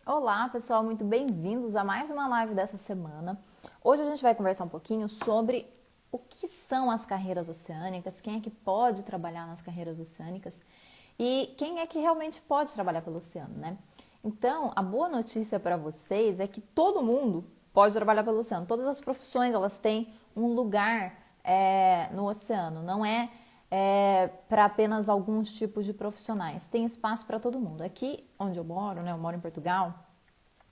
Olá, pessoal, muito bem-vindos a mais uma live dessa semana. Hoje a gente vai conversar um pouquinho sobre o que são as carreiras oceânicas, quem é que pode trabalhar nas carreiras oceânicas e quem é que realmente pode trabalhar pelo oceano, né? Então, a boa notícia para vocês é que todo mundo pode trabalhar pelo oceano. Todas as profissões, elas têm um lugar no oceano. Não é para apenas alguns tipos de profissionais. Tem espaço para todo mundo. Aqui onde eu moro, né? Eu moro em Portugal.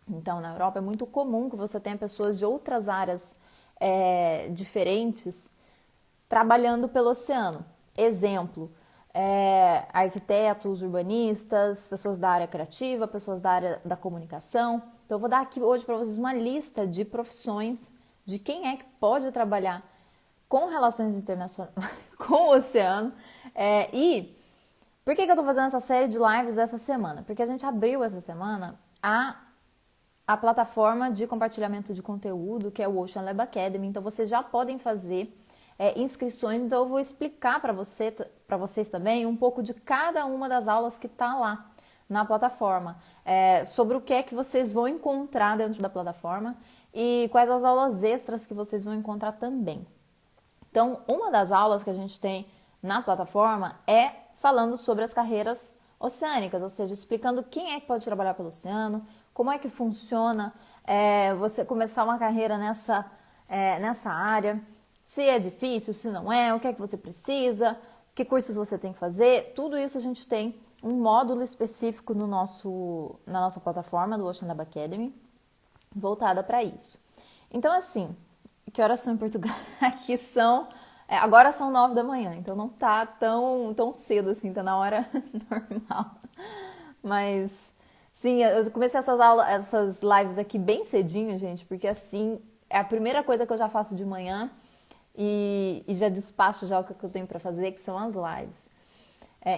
Então, na Europa é muito comum que você tenha pessoas de outras áreas diferentes trabalhando pelo oceano. Exemplo, arquitetos, urbanistas, pessoas da área criativa, pessoas da área da comunicação. Então, eu vou dar aqui hoje para vocês uma lista de profissões de quem é que pode trabalhar com relações internacionais, com o oceano. E por que eu estou fazendo essa série de lives essa semana? Porque a gente abriu essa semana a plataforma de compartilhamento de conteúdo, que é o Ocean Lab Academy. Então, vocês já podem fazer inscrições. Então, eu vou explicar para vocês também um pouco de cada uma das aulas que está lá na plataforma, sobre o que é que vocês vão encontrar dentro da plataforma e quais as aulas extras que vocês vão encontrar também. Então, uma das aulas que a gente tem na plataforma é falando sobre as carreiras oceânicas, ou seja, explicando quem é que pode trabalhar pelo oceano, como é que funciona você começar uma carreira nessa área, se é difícil, se não é, o que é que você precisa, que cursos você tem que fazer, tudo isso a gente tem um módulo específico na nossa plataforma do Ocean Lab Academy, voltada para isso. Então, assim, que horas são em Portugal? Aqui são. Agora são 9 da manhã, então não tá tão cedo assim, tá na hora normal. Mas, sim, eu comecei essas lives aqui bem cedinho, gente, porque assim, é a primeira coisa que eu já faço de manhã e já despacho já o que eu tenho para fazer, que são as lives.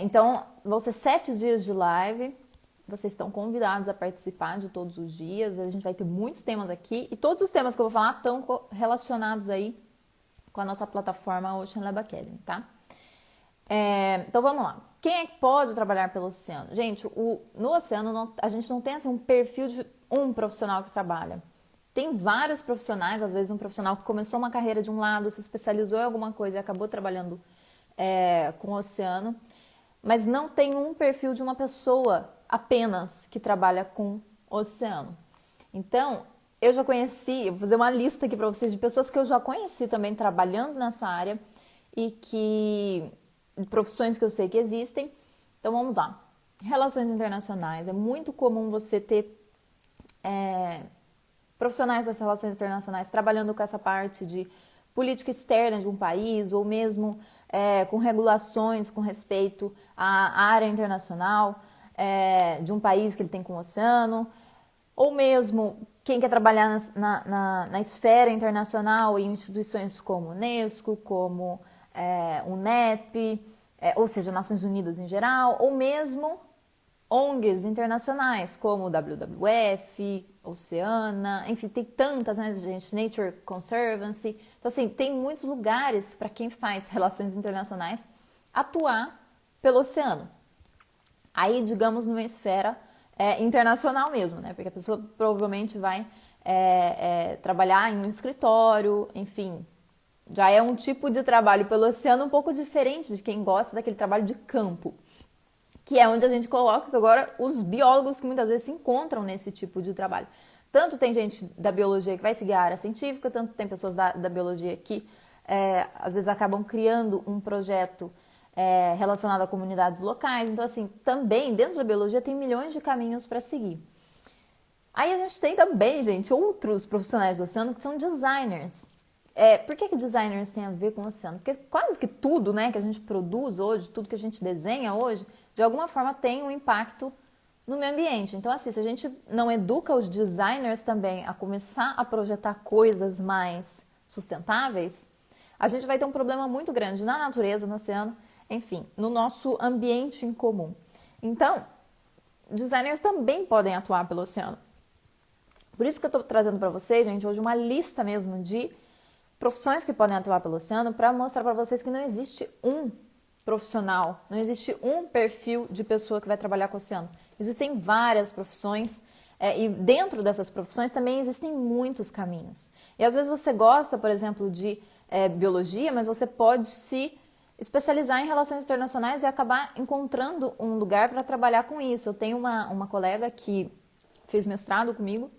Então, vão ser 7 dias de live. Vocês estão convidados a participar de todos os dias. A gente vai ter muitos temas aqui. E todos os temas que eu vou falar estão relacionados aí com a nossa plataforma Ocean Lab Academy, tá? Então vamos lá. Quem é que pode trabalhar pelo oceano? Gente, no oceano a gente não tem assim, um perfil de um profissional que trabalha. Tem vários profissionais, às vezes um profissional que começou uma carreira de um lado, se especializou em alguma coisa e acabou trabalhando com o oceano, mas não tem um perfil de uma pessoa apenas que trabalha com o oceano. Então, eu já conheci, eu vou fazer uma lista aqui para vocês de pessoas que eu já conheci também trabalhando nessa área e de profissões que eu sei que existem. Então, vamos lá. Relações internacionais. É muito comum você ter profissionais das relações internacionais trabalhando com essa parte de política externa de um país ou mesmo com regulações com respeito à área internacional de um país que ele tem com o oceano, ou mesmo quem quer trabalhar na esfera internacional em instituições como Unesco, como UNEP, ou seja, Nações Unidas em geral, ou mesmo ONGs internacionais como o WWF, Oceana, enfim, tem tantas, né, gente? Nature Conservancy. Então, assim, tem muitos lugares para quem faz relações internacionais atuar pelo oceano. Aí, digamos, numa esfera internacional mesmo, né? Porque a pessoa provavelmente vai trabalhar em um escritório, enfim. Já é um tipo de trabalho pelo oceano um pouco diferente de quem gosta daquele trabalho de campo, que é onde a gente coloca agora os biólogos que muitas vezes se encontram nesse tipo de trabalho. Tanto tem gente da biologia que vai seguir a área científica, tanto tem pessoas da biologia que às vezes acabam criando um projeto relacionado a comunidades locais. Então, assim, também dentro da biologia tem milhões de caminhos para seguir. Aí a gente tem também, gente, outros profissionais do oceano que são designers. Por que designers tem a ver com o oceano? Porque quase que tudo, né, que a gente produz hoje, tudo que a gente desenha hoje, de alguma forma tem um impacto no meio ambiente. Então, assim, se a gente não educa os designers também a começar a projetar coisas mais sustentáveis, a gente vai ter um problema muito grande na natureza, no oceano, enfim, no nosso ambiente em comum. Então, designers também podem atuar pelo oceano. Por isso que eu estou trazendo para vocês, gente, hoje uma lista mesmo de profissões que podem atuar pelo oceano para mostrar para vocês que não existe um profissional, não existe um perfil de pessoa que vai trabalhar com o oceano. Existem várias profissões E dentro dessas profissões também existem muitos caminhos. E às vezes você gosta, por exemplo, de biologia, mas você pode se especializar em relações internacionais e acabar encontrando um lugar para trabalhar com isso. Eu tenho uma colega que fez mestrado comigo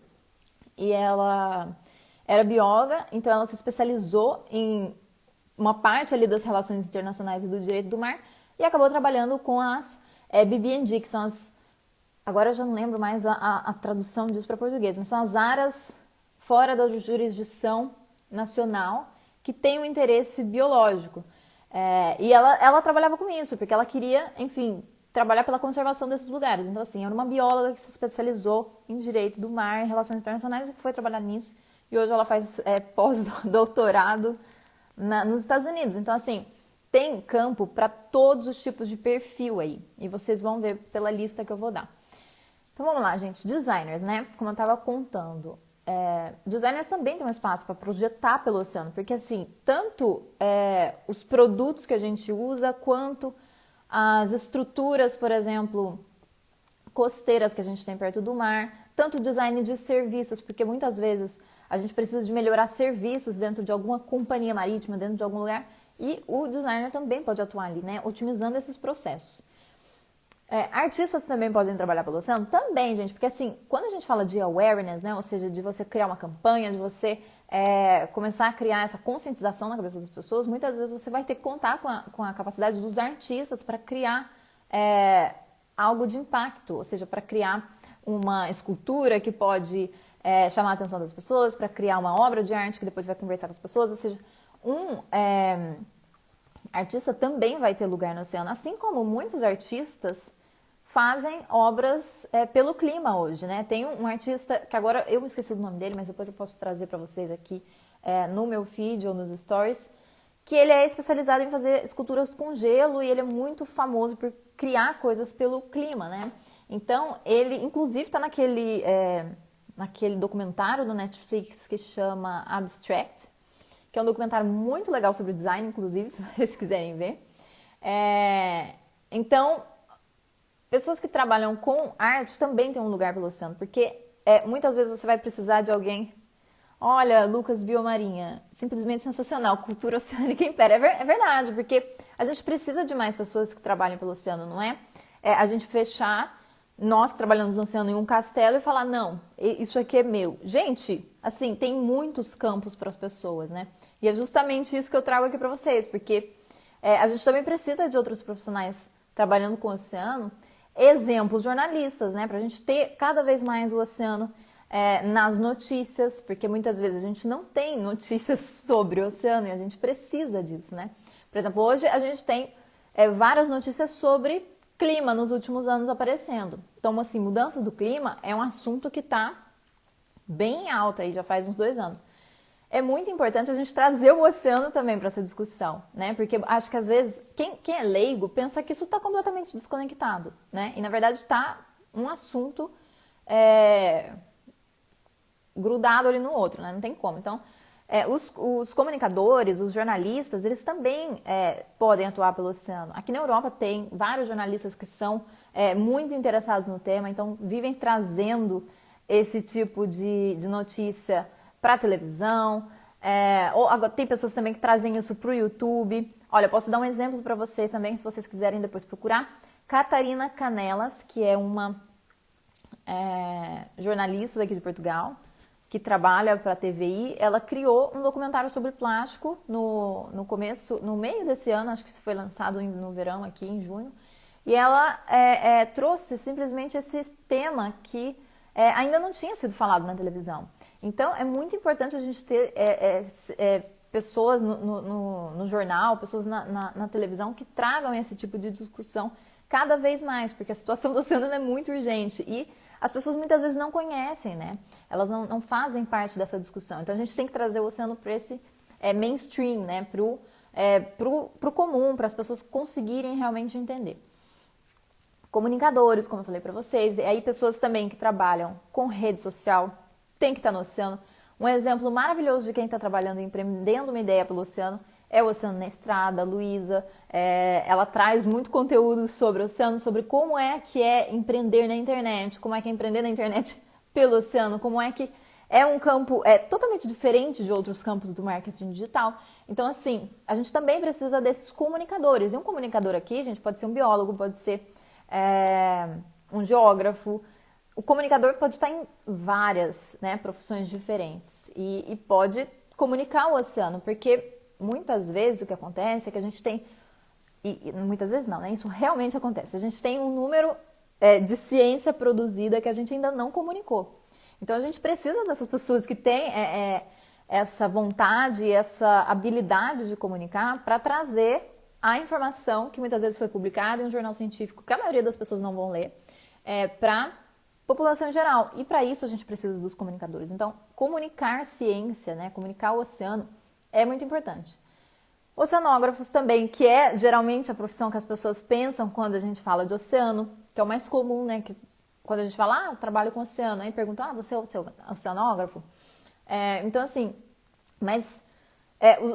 e ela era bióloga, então ela se especializou em uma parte ali das relações internacionais e do direito do mar e acabou trabalhando com as BB&D, que são as... Agora eu já não lembro mais a tradução disso para português, mas são as áreas fora da jurisdição nacional que têm um interesse biológico. E ela trabalhava com isso, porque ela queria, enfim, trabalhar pela conservação desses lugares. Então, assim, era uma bióloga que se especializou em direito do mar, em relações internacionais e foi trabalhar nisso. E hoje ela faz pós-doutorado nos Estados Unidos. Então, assim, tem campo para todos os tipos de perfil aí. E vocês vão ver pela lista que eu vou dar. Então, vamos lá, gente. Designers, né? Como eu estava contando. Designers também tem um espaço para projetar pelo oceano. Porque, assim, tanto os produtos que a gente usa, quanto as estruturas, por exemplo, costeiras que a gente tem perto do mar. Tanto design de serviços, porque muitas vezes a gente precisa de melhorar serviços dentro de alguma companhia marítima, dentro de algum lugar. E o designer também pode atuar ali, né? Otimizando esses processos. Artistas também podem trabalhar pelo oceano? Também, gente, porque assim, quando a gente fala de awareness, né, ou seja, de você criar uma campanha, de você começar a criar essa conscientização na cabeça das pessoas, muitas vezes você vai ter que contar com a capacidade dos artistas para criar algo de impacto, ou seja, para criar uma escultura que pode chamar a atenção das pessoas, para criar uma obra de arte que depois vai conversar com as pessoas, ou seja, artista também vai ter lugar no oceano, assim como muitos artistas fazem obras pelo clima hoje, né? Tem um artista, que agora eu me esqueci do nome dele, mas depois eu posso trazer para vocês aqui no meu feed ou nos stories, que ele é especializado em fazer esculturas com gelo e ele é muito famoso por criar coisas pelo clima, né? Então, ele inclusive está naquele documentário do Netflix que chama Abstract, que é um documentário muito legal sobre design, inclusive, se vocês quiserem ver. Então, pessoas que trabalham com arte também têm um lugar pelo oceano, porque muitas vezes você vai precisar de alguém. Olha, Lucas Biomarinha, simplesmente sensacional, cultura oceânica impera. É verdade, porque a gente precisa de mais pessoas que trabalhem pelo oceano, não é? A gente fechar, nós que trabalhamos no oceano, em um castelo e falar, não, isso aqui é meu. Gente, assim, tem muitos campos para as pessoas, né? E é justamente isso que eu trago aqui para vocês, porque a gente também precisa de outros profissionais trabalhando com o oceano. Exemplos, jornalistas, né? Para a gente ter cada vez mais o oceano nas notícias, porque muitas vezes a gente não tem notícias sobre o oceano e a gente precisa disso, né? Por exemplo, hoje a gente tem várias notícias sobre clima nos últimos anos aparecendo. Então, assim, mudanças do clima é um assunto que está bem alto aí, já faz uns 2 anos. É muito importante a gente trazer o oceano também para essa discussão, né? Porque acho que às vezes quem é leigo pensa que isso está completamente desconectado, né? E na verdade está um assunto grudado ali no outro, né? Não tem como. Então, os comunicadores, os jornalistas, eles também podem atuar pelo oceano. Aqui na Europa tem vários jornalistas que são muito interessados no tema, então vivem trazendo esse tipo de notícia para a televisão, agora tem pessoas também que trazem isso para o YouTube. Olha, eu posso dar um exemplo para vocês também, se vocês quiserem depois procurar. Catarina Canelas, que é uma jornalista daqui de Portugal, que trabalha para a TVI, ela criou um documentário sobre plástico no meio desse ano, acho que isso foi lançado no verão aqui, em junho, e ela trouxe simplesmente esse tema que ainda não tinha sido falado na televisão. Então, é muito importante a gente ter pessoas no jornal, pessoas na televisão que tragam esse tipo de discussão cada vez mais, porque a situação do oceano é muito urgente e as pessoas muitas vezes não conhecem, né? Elas não fazem parte dessa discussão. Então, a gente tem que trazer o oceano para esse mainstream, né? Pro comum, para as pessoas conseguirem realmente entender. Comunicadores, como eu falei para vocês, e aí pessoas também que trabalham com rede social, tem que estar no oceano. Um exemplo maravilhoso de quem está trabalhando e empreendendo uma ideia pelo oceano é o Oceano na Estrada, a Luísa. Ela traz muito conteúdo sobre o oceano, sobre como é que é empreender na internet, como é que é empreender na internet pelo oceano, como é que é um campo totalmente diferente de outros campos do marketing digital. Então, assim, a gente também precisa desses comunicadores. E um comunicador aqui, gente, pode ser um biólogo, pode ser um geógrafo. O comunicador pode estar em várias, né, profissões diferentes e pode comunicar o oceano, porque muitas vezes o que acontece é que a gente tem, e muitas vezes não, né, isso realmente acontece, a gente tem um número de ciência produzida que a gente ainda não comunicou. Então, a gente precisa dessas pessoas que têm essa vontade, essa habilidade de comunicar para trazer a informação que muitas vezes foi publicada em um jornal científico, que a maioria das pessoas não vão ler, para a população em geral. E para isso a gente precisa dos comunicadores. Então, comunicar ciência, né, comunicar o oceano é muito importante. Oceanógrafos também, que é geralmente a profissão que as pessoas pensam quando a gente fala de oceano, que é o mais comum, né, que quando a gente fala, eu trabalho com oceano, aí pergunta, você é oceanógrafo? Então, assim, mas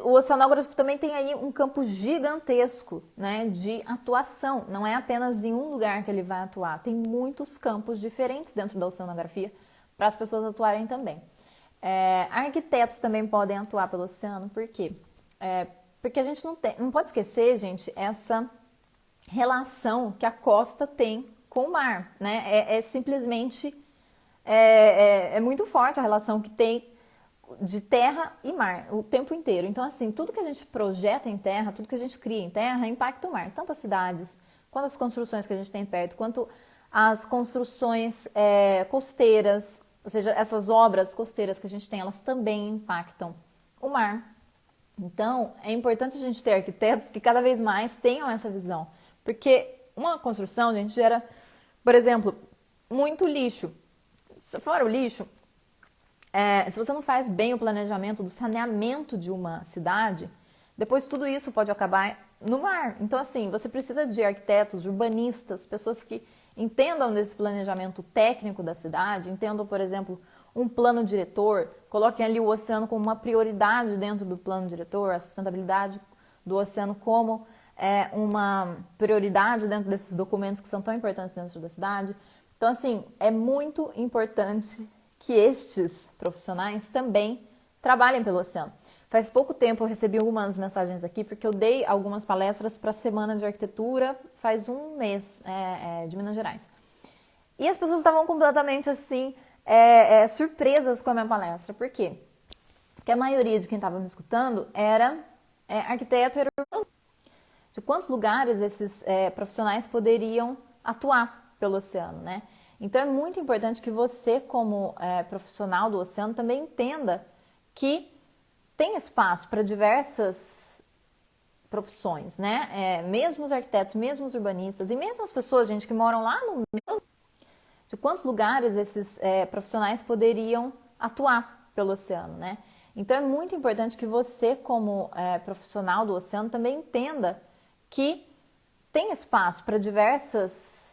o oceanógrafo também tem aí um campo gigantesco, né, de atuação. Não é apenas em um lugar que ele vai atuar. Tem muitos campos diferentes dentro da oceanografia para as pessoas atuarem também. Arquitetos também podem atuar pelo oceano, por quê? Porque a gente não pode esquecer, gente, essa relação que a costa tem com o mar, né? Simplesmente muito forte a relação que tem de terra e mar o tempo inteiro. Então, assim, tudo que a gente projeta em terra, tudo que a gente cria em terra impacta o mar, tanto as cidades, quanto as construções que a gente tem perto, quanto as construções costeiras, ou seja, essas obras costeiras que a gente tem, elas também impactam o mar. Então, é importante a gente ter arquitetos que cada vez mais tenham essa visão, porque uma construção, a gente gera, por exemplo, muito lixo. Fora o lixo, se você não faz bem o planejamento do saneamento de uma cidade, depois tudo isso pode acabar no mar. Então, assim, você precisa de arquitetos, urbanistas, pessoas que entendam desse planejamento técnico da cidade, entendam, por exemplo, um plano diretor, coloquem ali o oceano como uma prioridade dentro do plano diretor, a sustentabilidade do oceano como uma prioridade dentro desses documentos que são tão importantes dentro da cidade. Então, assim, é muito importante que estes profissionais também trabalhem pelo oceano. Faz pouco tempo eu recebi algumas mensagens aqui, porque eu dei algumas palestras para a Semana de Arquitetura faz um mês, de Minas Gerais. E as pessoas estavam completamente, assim, surpresas com a minha palestra. Por quê? Porque a maioria de quem estava me escutando era arquiteto, era de quantos lugares esses profissionais poderiam atuar pelo oceano, né? Então, é muito importante que você, como profissional do oceano, também entenda que tem espaço para diversas profissões, né? Mesmo os arquitetos, mesmo os urbanistas e mesmo as pessoas, gente, que moram lá no meio, de quantos lugares esses profissionais poderiam atuar pelo oceano, né? Então, é muito importante que você, como profissional do oceano, também entenda que tem espaço para diversas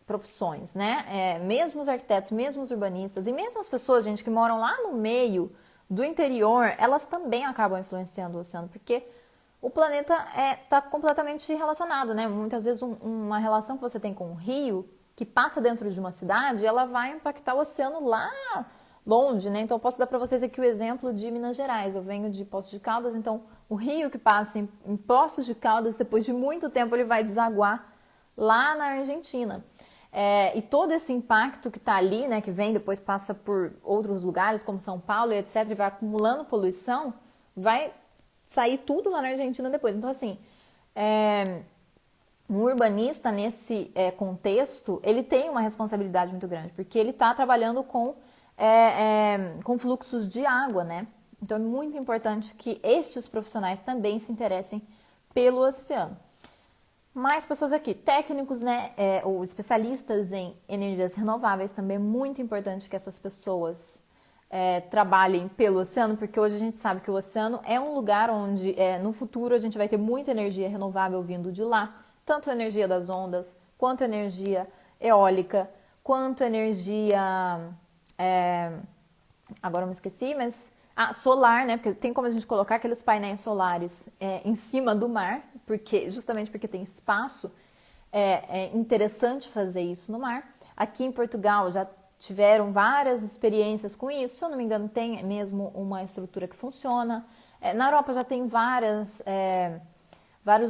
profissões, né? Mesmo os arquitetos, mesmo os urbanistas e mesmo as pessoas, gente, que moram lá no meio do interior, elas também acabam influenciando o oceano, porque o planeta está completamente relacionado, né? Muitas vezes uma relação que você tem com um rio que passa dentro de uma cidade, ela vai impactar o oceano lá longe, né? Então, eu posso dar para vocês aqui o exemplo de Minas Gerais. Eu venho de Poços de Caldas, então o rio que passa em Poços de Caldas, depois de muito tempo, ele vai desaguar lá na Argentina. E todo esse impacto que está ali, né, que vem, depois passa por outros lugares, como São Paulo e etc., e vai acumulando poluição, vai sair tudo lá na Argentina depois. Então, assim, um urbanista nesse contexto, ele tem uma responsabilidade muito grande, porque ele está trabalhando com fluxos de água, né? Então, é muito importante que estes profissionais também se interessem pelo oceano. Mais pessoas aqui, técnicos, né, ou especialistas em energias renováveis, também é muito importante que essas pessoas trabalhem pelo oceano, porque hoje a gente sabe que o oceano é um lugar onde no futuro a gente vai ter muita energia renovável vindo de lá, tanto energia das ondas, quanto energia eólica, quanto energia, agora eu me esqueci, mas solar, né? Porque tem como a gente colocar aqueles painéis solares em cima do mar, justamente porque tem espaço, é interessante fazer isso no mar. Aqui em Portugal já tiveram várias experiências com isso. Se eu não me engano, tem mesmo uma estrutura que funciona. Na Europa já tem vários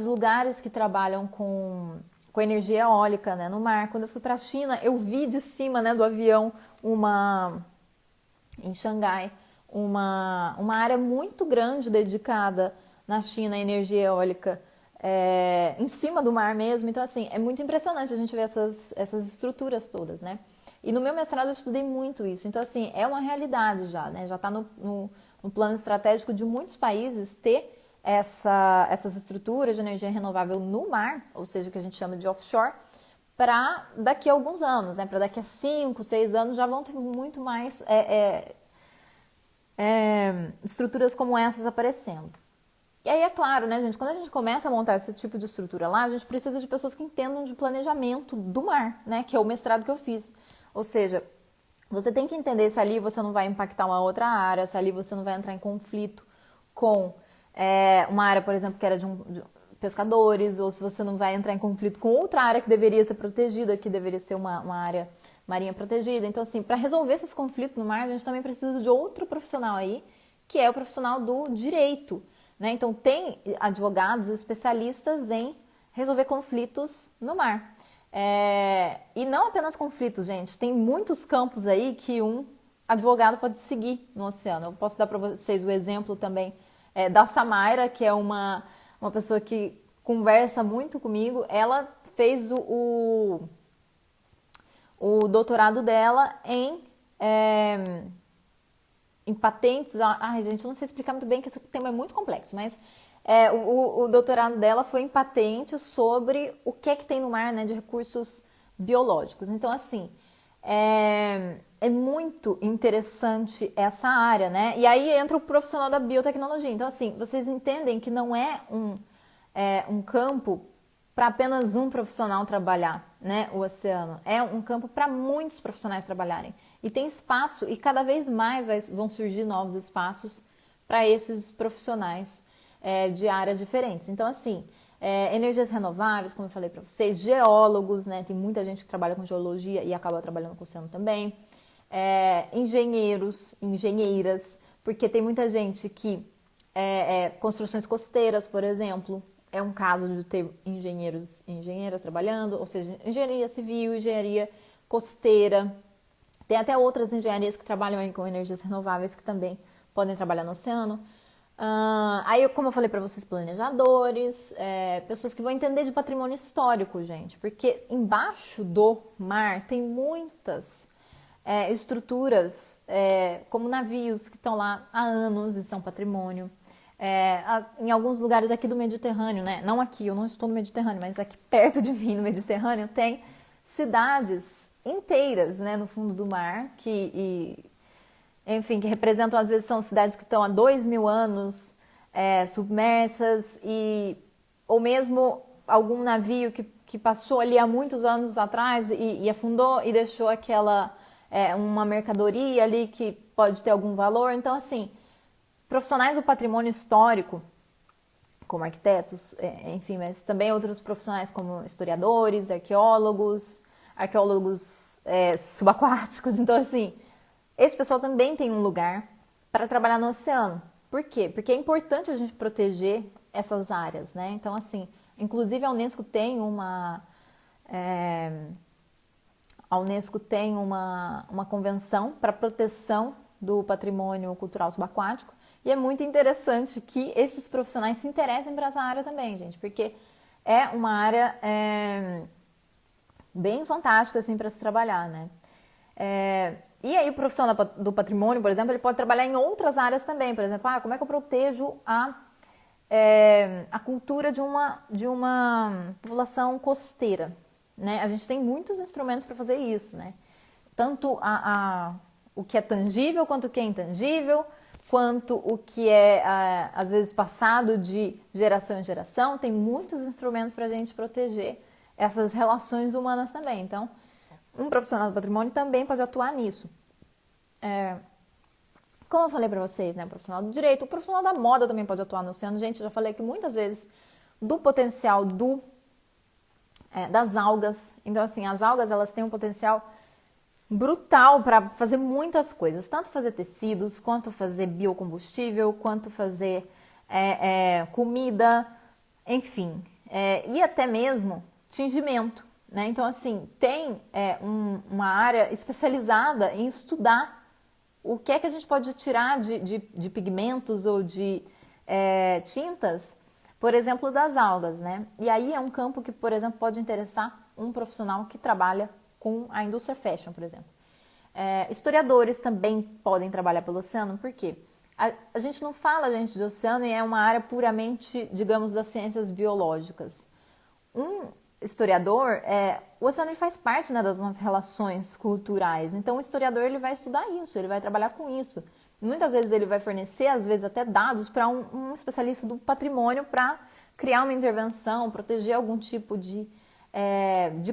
lugares que trabalham com energia eólica, né, no mar. Quando eu fui para a China, eu vi de cima, né, do avião, em Xangai, uma área muito grande dedicada na China à energia eólica, em cima do mar mesmo. Então, assim, é muito impressionante a gente ver essas estruturas todas, né? E no meu mestrado eu estudei muito isso. Então, assim, é uma realidade já, né? Já está no plano estratégico de muitos países ter essas estruturas de energia renovável no mar, ou seja, o que a gente chama de offshore, para daqui a alguns anos, né? Para daqui a 5, 6 anos já vão ter muito mais estruturas como essas aparecendo. E aí é claro, né, gente, quando a gente começa a montar esse tipo de estrutura lá, a gente precisa de pessoas que entendam de planejamento do mar, né, que é o mestrado que eu fiz. Ou seja, você tem que entender se ali você não vai impactar uma outra área, se ali você não vai entrar em conflito com uma área, por exemplo, que era de pescadores, ou se você não vai entrar em conflito com outra área que deveria ser protegida, que deveria ser uma área marinha protegida. Então, assim, para resolver esses conflitos no mar, a gente também precisa de outro profissional aí, que é o profissional do direito, né? Então, tem advogados especialistas em resolver conflitos no mar. E não apenas conflitos, gente. Tem muitos campos aí que um advogado pode seguir no oceano. Eu posso dar para vocês o exemplo também da Samaira, que é uma pessoa que conversa muito comigo. Ela fez o doutorado dela em patentes. Ai, gente, eu não sei explicar muito bem, que esse tema é muito complexo, mas o doutorado dela foi em patente sobre o que é que tem no mar, né, de recursos biológicos. Então, assim, é muito interessante essa área, né? E aí entra o profissional da biotecnologia. Então, assim, vocês entendem que não é um campo para apenas um profissional trabalhar, né, o oceano. É um campo para muitos profissionais trabalharem. E tem espaço, e cada vez mais vão surgir novos espaços para esses profissionais de áreas diferentes. Então, assim, energias renováveis, como eu falei para vocês, geólogos, né, tem muita gente que trabalha com geologia e acaba trabalhando com o oceano também. Engenheiros, engenheiras, porque tem muita gente que construções costeiras, por exemplo, é um caso de ter engenheiros e engenheiras trabalhando, ou seja, engenharia civil, engenharia costeira. Tem até outras engenharias que trabalham aí com energias renováveis que também podem trabalhar no oceano. Aí, como eu falei para vocês, planejadores, pessoas que vão entender de patrimônio histórico, gente, porque embaixo do mar tem muitas estruturas, como navios que estão lá há anos e são patrimônio. Em alguns lugares aqui do Mediterrâneo, né? Não aqui, eu não estou no Mediterrâneo, mas aqui perto de mim, no Mediterrâneo, tem cidades inteiras, né, no fundo do mar, enfim, que representam, às vezes, são cidades que estão há 2.000 anos submersas, ou mesmo algum navio que passou ali há muitos anos atrás e afundou e deixou uma mercadoria ali que pode ter algum valor. Então, assim, profissionais do patrimônio histórico, como arquitetos, enfim, mas também outros profissionais como historiadores, arqueólogos subaquáticos. Então, assim, esse pessoal também tem um lugar para trabalhar no oceano. Por quê? Porque é importante a gente proteger essas áreas, né? Então, assim, inclusive a Unesco tem uma convenção para proteção do patrimônio cultural subaquático. E é muito interessante que esses profissionais se interessem por essa área também, gente, porque é uma área bem fantástica, assim, para se trabalhar, né? E aí o profissional do patrimônio, por exemplo, ele pode trabalhar em outras áreas também. Por exemplo, como é que eu protejo a cultura de uma população costeira, né? A gente tem muitos instrumentos para fazer isso, né? Tanto o que é tangível quanto o que é intangível, quanto o que é, às vezes, passado de geração em geração. Tem muitos instrumentos para a gente proteger essas relações humanas também. Então, um profissional do patrimônio também pode atuar nisso. Como eu falei para vocês, né? O profissional do direito, o profissional da moda também pode atuar no oceano. Gente, eu já falei aqui muitas vezes do potencial das algas. Então, assim, as algas, elas têm um potencial brutal para fazer muitas coisas, tanto fazer tecidos, quanto fazer biocombustível, quanto fazer comida, enfim, e até mesmo tingimento, né? Então, assim, tem uma área especializada em estudar o que é que a gente pode tirar de pigmentos ou de tintas, por exemplo, das algas, né? E aí é um campo que, por exemplo, pode interessar um profissional que trabalha com a indústria fashion, por exemplo. Historiadores também podem trabalhar pelo oceano, por quê? A gente não fala, gente, de oceano e é uma área puramente, digamos, das ciências biológicas. Um historiador, o oceano ele faz parte, né, das nossas relações culturais. Então, o historiador ele vai estudar isso, ele vai trabalhar com isso. Muitas vezes ele vai fornecer, às vezes até dados para um especialista do patrimônio para criar uma intervenção, proteger algum tipo de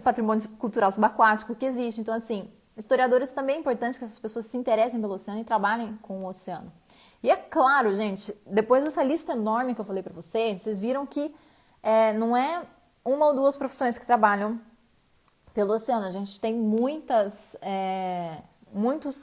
patrimônio cultural subaquático que existe. Então, assim, historiadores também é importante que essas pessoas se interessem pelo oceano e trabalhem com o oceano. E é claro, gente, depois dessa lista enorme que eu falei para vocês viram que não é uma ou duas profissões que trabalham pelo oceano. A gente tem muitos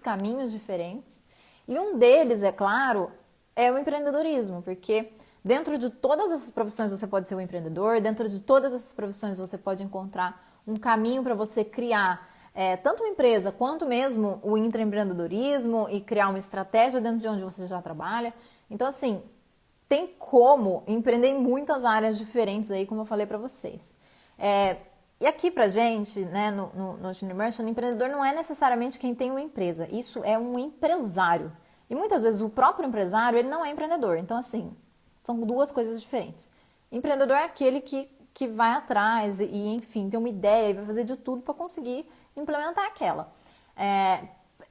caminhos diferentes. E um deles, é claro, é o empreendedorismo, porque dentro de todas essas profissões você pode ser um empreendedor, dentro de todas essas profissões você pode encontrar um caminho para você criar tanto uma empresa quanto mesmo o intraempreendedorismo e criar uma estratégia dentro de onde você já trabalha. Então, assim, tem como empreender em muitas áreas diferentes aí, como eu falei para vocês. E aqui pra gente, né, no Team Immersion, o empreendedor não é necessariamente quem tem uma empresa, isso é um empresário. E muitas vezes o próprio empresário, ele não é empreendedor. Então, assim, são duas coisas diferentes. Empreendedor é aquele que vai atrás e, enfim, tem uma ideia e vai fazer de tudo para conseguir implementar aquela.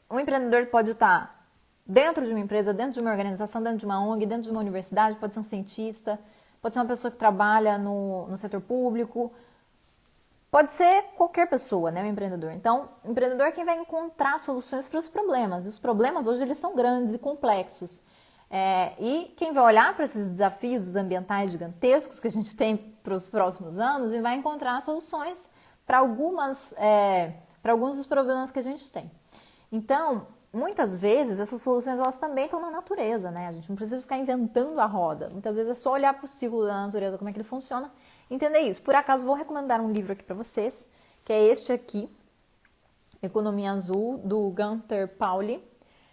Um empreendedor pode estar dentro de uma empresa, dentro de uma organização, dentro de uma ONG, dentro de uma universidade, pode ser um cientista, pode ser uma pessoa que trabalha no setor público, pode ser qualquer pessoa, né, um empreendedor. Então, o empreendedor é quem vai encontrar soluções para os problemas. E os problemas hoje eles são grandes e complexos. E quem vai olhar para esses desafios ambientais gigantescos que a gente tem para os próximos anos e vai encontrar soluções para alguns dos problemas que a gente tem. Então, muitas vezes essas soluções elas também estão na natureza, né? A gente não precisa ficar inventando a roda. Muitas vezes é só olhar para o ciclo da natureza, como é que ele funciona, e entender isso. Por acaso, vou recomendar um livro aqui para vocês, que é este aqui, Economia Azul, do Gunther Pauli.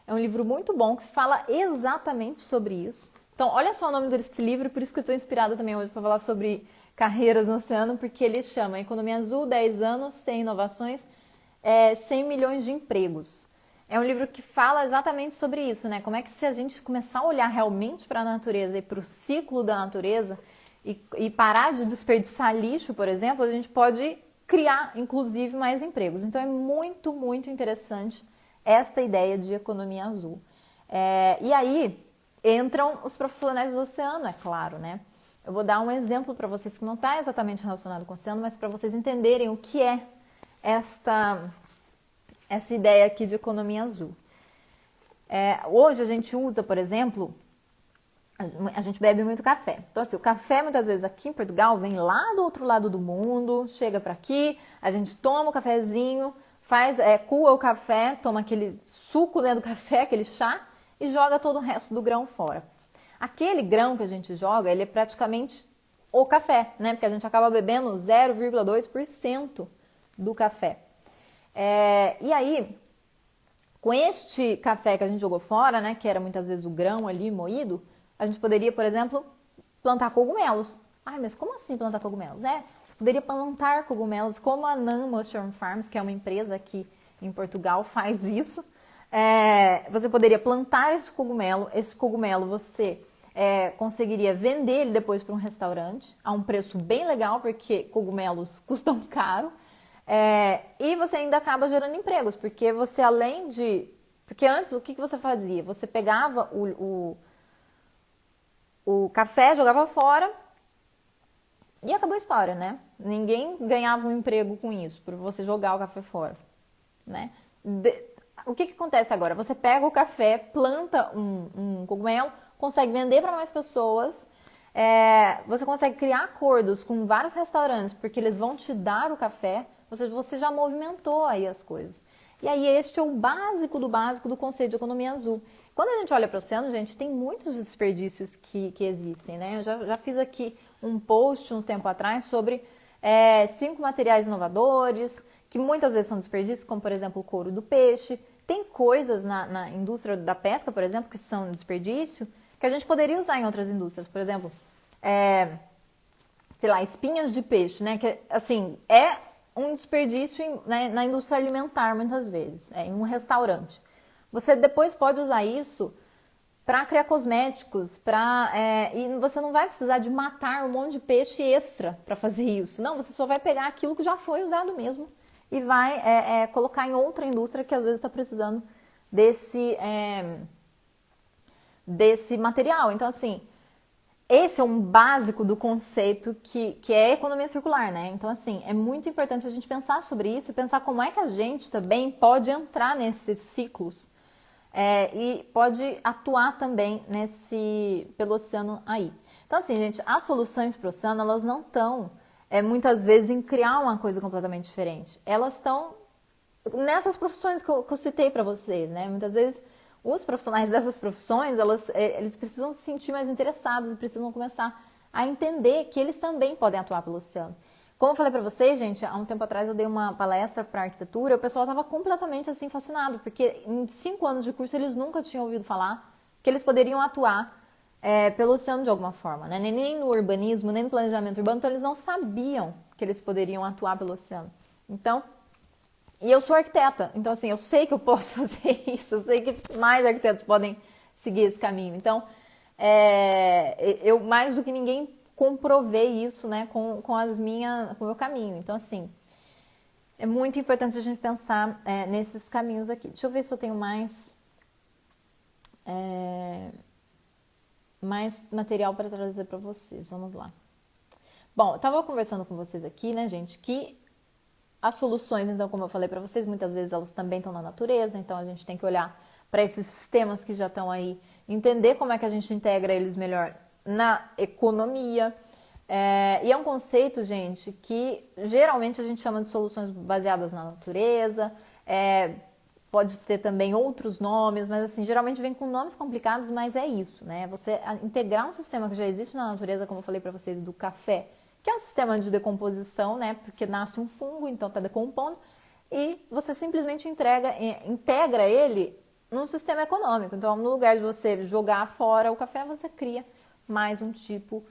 É um livro muito bom que fala exatamente sobre isso. Então, olha só o nome desse livro, por isso que eu estou inspirada também hoje para falar sobre carreiras no oceano, porque ele chama Economia Azul, 10 anos, 100 inovações, 100 milhões de empregos. É um livro que fala exatamente sobre isso, né? Como é que se a gente começar a olhar realmente para a natureza e para o ciclo da natureza e parar de desperdiçar lixo, por exemplo, a gente pode criar, inclusive, mais empregos. Então, é muito, muito interessante esta ideia de economia azul. E aí entram os profissionais do oceano, é claro, né? Eu vou dar um exemplo para vocês que não está exatamente relacionado com o oceano, mas para vocês entenderem o que é essa ideia aqui de economia azul. Hoje a gente usa, por exemplo, a gente bebe muito café. Então, assim, o café muitas vezes aqui em Portugal vem lá do outro lado do mundo, chega para aqui, a gente toma o cafezinho, coa o café, toma aquele suco, né, do café, aquele chá, e joga todo o resto do grão fora. Aquele grão que a gente joga, ele é praticamente o café, né? Porque a gente acaba bebendo 0,2% do café. E aí, com este café que a gente jogou fora, né, que era muitas vezes o grão ali moído, a gente poderia, por exemplo, plantar cogumelos. Ai, mas como assim plantar cogumelos? Você poderia plantar cogumelos como a Nan Mushroom Farms, que é uma empresa aqui em Portugal, faz isso. Você poderia plantar esse cogumelo você conseguiria vender ele depois para um restaurante a um preço bem legal, porque cogumelos custam caro. E você ainda acaba gerando empregos, porque você Porque antes, o que você fazia? Você pegava o café, jogava fora e acabou a história, né? Ninguém ganhava um emprego com isso, por você jogar o café fora, né? O que acontece agora? Você pega o café, planta um cogumelo, consegue vender para mais pessoas, você consegue criar acordos com vários restaurantes, porque eles vão te dar o café, você já movimentou aí as coisas. E aí este é o básico do conceito de economia azul. Quando a gente olha para o oceano, gente, tem muitos desperdícios que existem, né? Eu já fiz aqui um post um tempo atrás sobre 5 materiais inovadores, que muitas vezes são desperdícios, como por exemplo o couro do peixe. Tem coisas na indústria da pesca, por exemplo, que são desperdício, que a gente poderia usar em outras indústrias. Por exemplo, sei lá, espinhas de peixe, né? Que, assim, é um desperdício na indústria alimentar, muitas vezes, em um restaurante. Você depois pode usar isso para criar cosméticos, e você não vai precisar de matar um monte de peixe extra para fazer isso. Não, você só vai pegar aquilo que já foi usado mesmo e vai colocar em outra indústria que às vezes está precisando desse material. Então, assim, esse é um básico do conceito que é economia circular, né? Então, assim, é muito importante a gente pensar sobre isso e pensar como é que a gente também pode entrar nesses ciclos e pode atuar também pelo oceano aí. Então, assim, gente, as soluções para o oceano, elas não estão, muitas vezes, em criar uma coisa completamente diferente. Elas estão nessas profissões que eu citei para vocês, né? Muitas vezes, os profissionais dessas profissões, eles precisam se sentir mais interessados e precisam começar a entender que eles também podem atuar pelo oceano. Como eu falei para vocês, gente, há um tempo atrás eu dei uma palestra para arquitetura, o pessoal estava completamente assim fascinado, porque em 5 anos de curso eles nunca tinham ouvido falar que eles poderiam atuar pelo oceano de alguma forma, né? Nem no urbanismo, nem no planejamento urbano, então eles não sabiam que eles poderiam atuar pelo oceano. Então, e eu sou arquiteta, então assim, eu sei que eu posso fazer isso, eu sei que mais arquitetos podem seguir esse caminho. Então, eu mais do que ninguém comprovei isso, né, com o meu caminho. Então, assim, é muito importante a gente pensar nesses caminhos aqui. Deixa eu ver se eu tenho mais material para trazer para vocês. Vamos lá. Bom, eu estava conversando com vocês aqui, né, gente, que as soluções, então, como eu falei para vocês, muitas vezes elas também estão na natureza, então a gente tem que olhar para esses sistemas que já estão aí, entender como é que a gente integra eles melhor na economia. E é um conceito, gente, que geralmente a gente chama de soluções baseadas na natureza, pode ter também outros nomes, mas assim, geralmente vem com nomes complicados, mas é isso, né? Você integrar um sistema que já existe na natureza, como eu falei para vocês, do café, que é um sistema de decomposição, né? Porque nasce um fungo, então está decompondo, e você simplesmente integra ele num sistema econômico. Então, no lugar de você jogar fora o café, você cria mais um tipo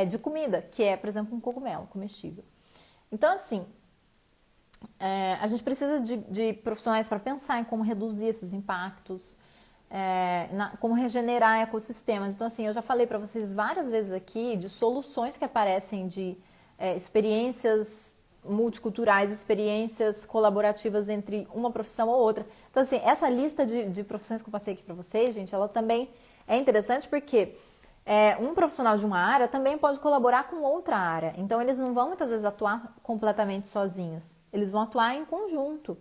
de comida, que é, por exemplo, um cogumelo comestível. Então, assim, a gente precisa de profissionais para pensar em como reduzir esses impactos, como regenerar ecossistemas. Então, assim, eu já falei para vocês várias vezes aqui de soluções que aparecem de experiências multiculturais, experiências colaborativas entre uma profissão ou outra. Então, assim, essa lista de profissões que eu passei aqui para vocês, gente, ela também é interessante porque um profissional de uma área também pode colaborar com outra área. Então, eles não vão muitas vezes atuar completamente sozinhos. Eles vão atuar em conjunto.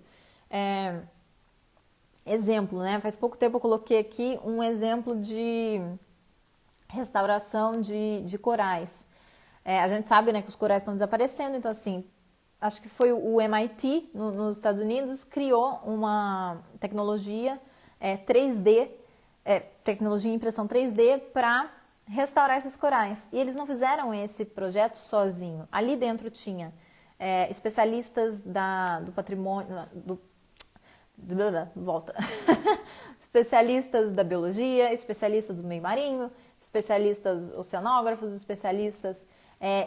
Exemplo, né? Faz pouco tempo eu coloquei aqui um exemplo de restauração de corais. A gente sabe, né, que os corais estão desaparecendo, então assim, acho que foi o MIT nos Estados Unidos criou uma tecnologia 3D, tecnologia de impressão 3D para restaurar esses corais. E eles não fizeram esse projeto sozinho. Ali dentro tinha especialistas do patrimônio, especialistas da biologia, especialistas do meio marinho, especialistas oceanógrafos, especialistas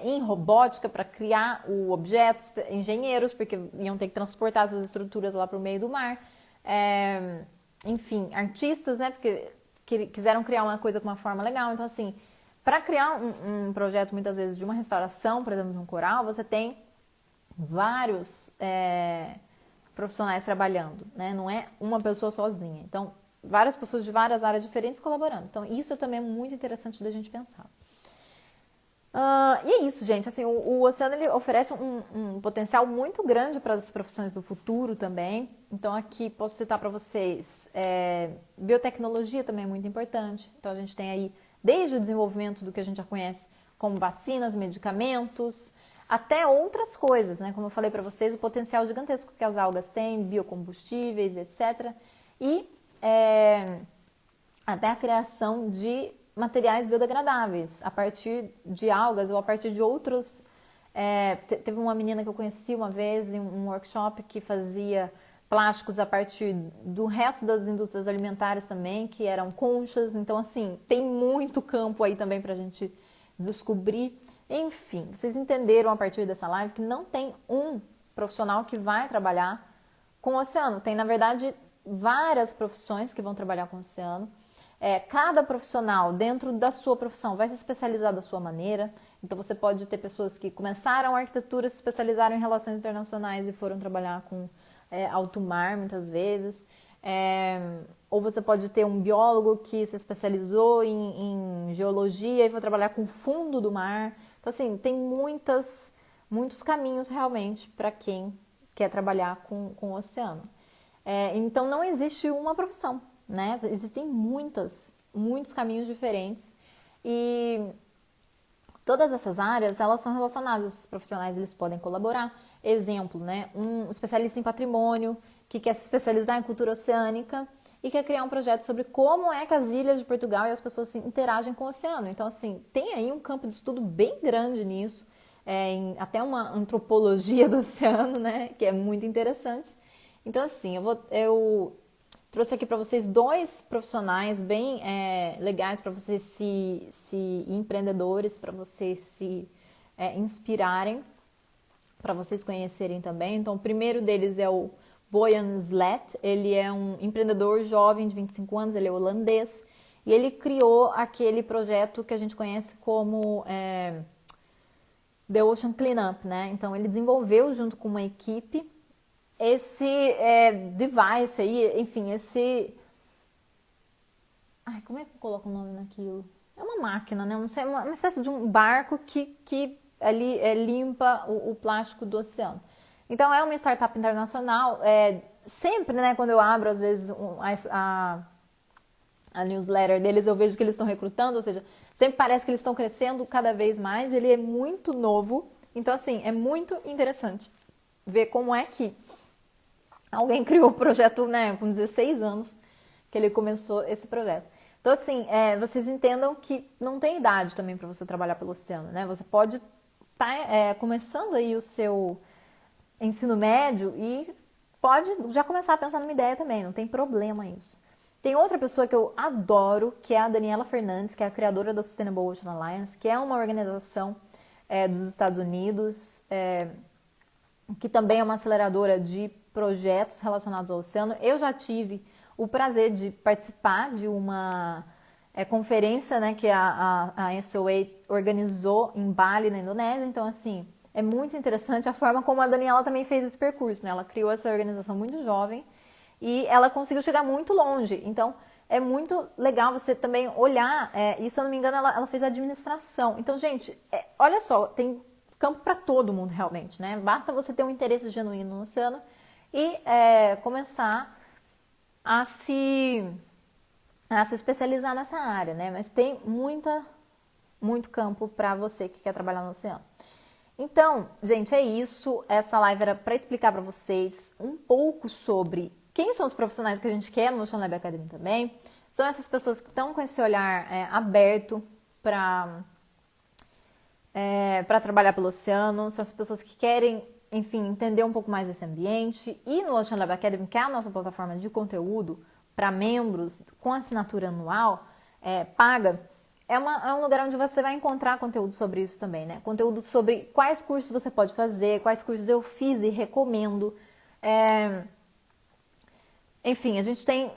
em robótica para criar o objeto, engenheiros, porque iam ter que transportar essas estruturas lá para o meio do mar, enfim, artistas, né, porque quiseram criar uma coisa com uma forma legal. Então, assim, para criar um projeto, muitas vezes, de uma restauração, por exemplo, de um coral, você tem vários profissionais trabalhando, né? Não é uma pessoa sozinha. Então, várias pessoas de várias áreas diferentes colaborando. Então, isso também é muito interessante da gente pensar. E é isso, gente. Assim, o oceano ele oferece um potencial muito grande para as profissões do futuro também. Então, aqui posso citar para vocês, biotecnologia também é muito importante. Então, a gente tem aí, desde o desenvolvimento do que a gente já conhece como vacinas, medicamentos, até outras coisas, né? Como eu falei para vocês, o potencial gigantesco que as algas têm, biocombustíveis, etc. E até a criação de materiais biodegradáveis a partir de algas ou a partir de outros. Teve uma menina que eu conheci uma vez em um workshop que fazia plásticos a partir do resto das indústrias alimentares também, que eram conchas. Então, assim, tem muito campo aí também pra gente descobrir. Enfim, vocês entenderam a partir dessa live que não tem um profissional que vai trabalhar com o oceano. Tem, na verdade, várias profissões que vão trabalhar com o oceano. Cada profissional dentro da sua profissão vai se especializar da sua maneira. Então você pode ter pessoas que começaram a arquitetura, se especializaram em relações internacionais e foram trabalhar com alto mar muitas vezes. Ou você pode ter um biólogo que se especializou em geologia e foi trabalhar com o fundo do mar. Então assim, tem muitos caminhos realmente para quem quer trabalhar com o oceano. Então não existe uma profissão, né? Existem muitos caminhos diferentes e todas essas áreas, elas são relacionadas, esses profissionais eles podem colaborar. Exemplo, né? Um especialista em patrimônio que quer se especializar em cultura oceânica e quer criar um projeto sobre como é que as ilhas de Portugal e as pessoas interagem com o oceano. Então, assim, tem aí um campo de estudo bem grande nisso, até uma antropologia do oceano, né? Que é muito interessante. Então, assim, eu trouxe aqui para vocês 2 profissionais bem legais para vocês se empreendedores, para vocês se inspirarem, para vocês conhecerem também. Então, o primeiro deles é o Boyan Slet. Ele é um empreendedor jovem de 25 anos, ele é holandês e ele criou aquele projeto que a gente conhece como The Ocean Cleanup, né? Então, ele desenvolveu junto com uma equipe esse device aí, enfim, como é que eu coloco o nome naquilo? É uma máquina, né? Uma espécie de um barco que ali limpa o plástico do oceano. Então, é uma startup internacional. Sempre, né, quando eu abro, às vezes, a newsletter deles, eu vejo que eles estão recrutando, ou seja, sempre parece que eles estão crescendo cada vez mais. Ele é muito novo. Então, assim, é muito interessante ver como é que alguém criou o projeto, né, com 16 anos que ele começou esse projeto. Então, assim, vocês entendam que não tem idade também para você trabalhar pelo oceano, né? Você pode estar começando aí o seu ensino médio e pode já começar a pensar numa ideia também, não tem problema isso. Tem outra pessoa que eu adoro, que é a Daniela Fernandes, que é a criadora da Sustainable Ocean Alliance, que é uma organização dos Estados Unidos, que também é uma aceleradora de projetos relacionados ao oceano. Eu já tive o prazer de participar de uma conferência, né, que a SOA organizou em Bali, na Indonésia. Então, assim, é muito interessante a forma como a Daniela também fez esse percurso, né? Ela criou essa organização muito jovem e ela conseguiu chegar muito longe. Então, é muito legal você também olhar, e se eu não me engano, ela fez administração. Então, gente, olha só, tem campo para todo mundo realmente, né? Basta você ter um interesse genuíno no oceano e começar a se especializar nessa área, né? Mas tem muito campo para você que quer trabalhar no oceano. Então, gente, é isso. Essa live era para explicar para vocês um pouco sobre quem são os profissionais que a gente quer no Ocean Lab Academy também. São essas pessoas que estão com esse olhar aberto para trabalhar pelo oceano. São as pessoas que querem, enfim, entender um pouco mais desse ambiente. E no Ocean Lab Academy, que é a nossa plataforma de conteúdo para membros com assinatura anual paga, é um lugar onde você vai encontrar conteúdo sobre isso também, né? Conteúdo sobre quais cursos você pode fazer, quais cursos eu fiz e recomendo. Enfim, a gente tem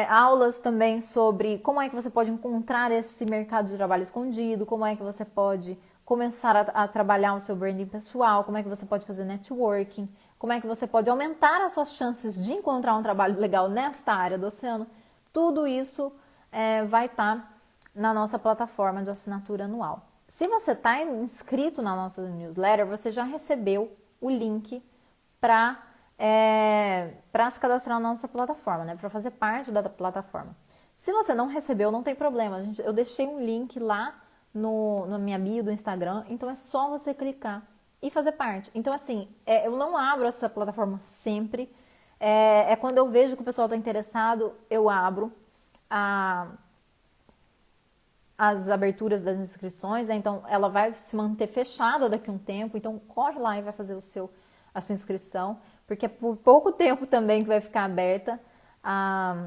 aulas também sobre como é que você pode encontrar esse mercado de trabalho escondido, como é que você pode começar a trabalhar o seu branding pessoal, como é que você pode fazer networking, como é que você pode aumentar as suas chances de encontrar um trabalho legal nesta área do oceano. Tudo isso vai estar na nossa plataforma de assinatura anual. Se você está inscrito na nossa newsletter, você já recebeu o link para se cadastrar na nossa plataforma, né? Para fazer parte da plataforma. Se você não recebeu, não tem problema. Eu deixei um link lá na minha bio do Instagram, então é só você clicar e fazer parte. Então, assim, eu não abro essa plataforma sempre. Quando eu vejo que o pessoal está interessado, eu abro as aberturas das inscrições, né? Então ela vai se manter fechada daqui a um tempo, então corre lá e vai fazer a sua inscrição, porque é por pouco tempo também que vai ficar aberta a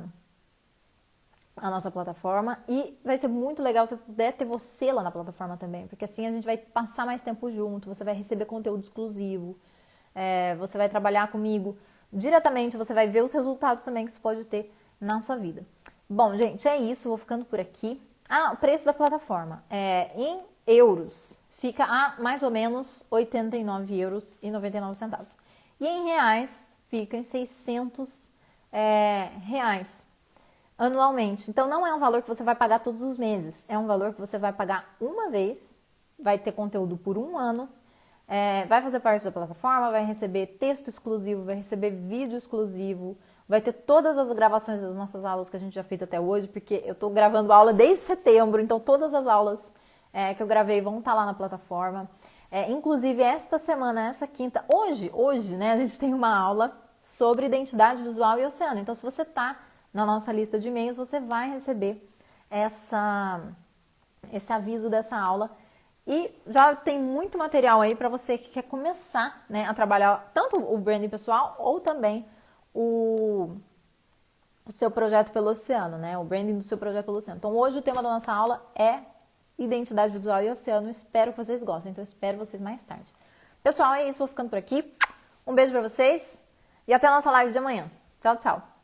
nossa plataforma, e vai ser muito legal se puder ter você lá na plataforma também, porque assim a gente vai passar mais tempo junto, você vai receber conteúdo exclusivo, você vai trabalhar comigo diretamente, você vai ver os resultados também que isso pode ter na sua vida. Bom, gente, é isso, vou ficando por aqui. O preço da plataforma em euros fica a mais ou menos R$ 89,99. E em reais fica em 600 reais anualmente. Então não é um valor que você vai pagar todos os meses, é um valor que você vai pagar uma vez, vai ter conteúdo por um ano, vai fazer parte da plataforma, vai receber texto exclusivo, vai receber vídeo exclusivo, vai ter todas as gravações das nossas aulas que a gente já fez até hoje, porque eu estou gravando aula desde setembro, então todas as aulas que eu gravei vão estar lá na plataforma. Inclusive, essa quinta, hoje, né, a gente tem uma aula sobre identidade visual e oceano. Então, se você está na nossa lista de e-mails, você vai receber esse aviso dessa aula. E já tem muito material aí para você que quer começar, né, a trabalhar tanto o branding pessoal ou também o seu projeto pelo oceano, né? O branding do seu projeto pelo oceano. Então, hoje o tema da nossa aula é identidade visual e oceano. Espero que vocês gostem. Então, espero vocês mais tarde. Pessoal, é isso. Vou ficando por aqui. Um beijo pra vocês e até a nossa live de amanhã. Tchau, tchau.